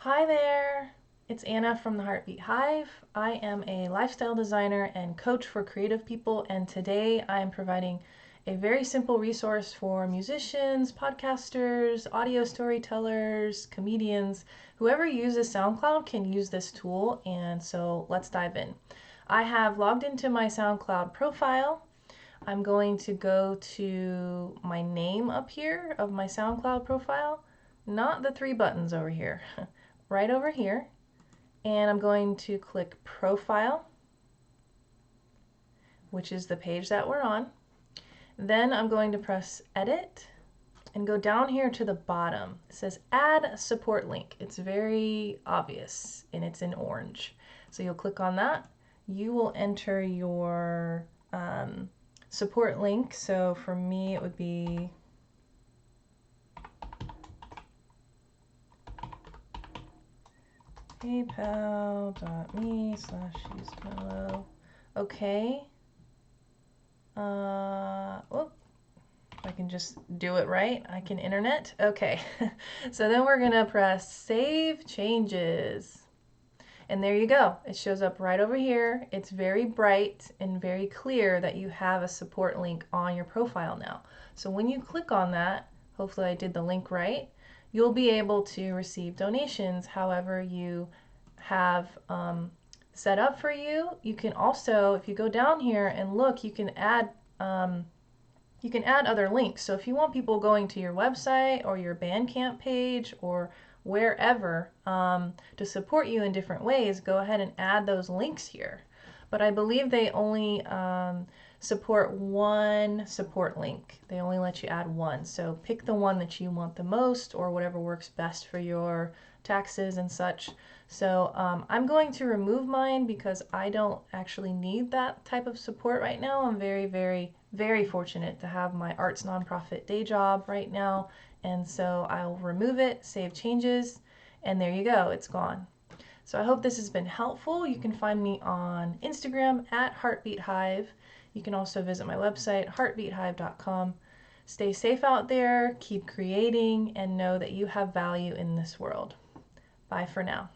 Hi there, it's Anna from the Heartbeat Hive. I am a lifestyle designer and coach for creative people, and today I am providing a very simple resource for musicians, podcasters, audio storytellers, comedians. Whoever uses SoundCloud can use this tool, and so let's dive in. I have logged into my SoundCloud profile. I'm going to go to my name up here of my SoundCloud profile, not the three buttons over here. Right over here, and I'm going to click Profile, which is the page that we're on. Then I'm going to press Edit and go down here to the bottom. It says Add Support Link. It's very obvious and it's in orange. So you'll click on that. You will enter your support link. So for me, it would be paypal.me/usemellow. Okay. Whoop. If I can just do it right, I can internet. Okay. So then we're gonna press Save Changes. And there you go. It shows up right over here. It's very bright and very clear that you have a support link on your profile now. So when you click on that, hopefully I did the link right, you'll be able to receive donations however you have set up for you. You can also, if you go down here and look, you can add other links. So if you want people going to your website or your Bandcamp page or wherever to support you in different ways, go ahead and add those links here. But I believe they only support one support link. They only let you add one. So pick the one that you want the most or whatever works best for your taxes and such. So I'm going to remove mine because I don't actually need that type of support right now. I'm very, very, very fortunate to have my arts nonprofit day job right now. And so I'll remove it, save changes, and there you go, it's gone. So I hope this has been helpful. You can find me on Instagram at Heartbeat Hive. You can also visit my website, heartbeathive.com. Stay safe out there, keep creating, and know that you have value in this world. Bye for now.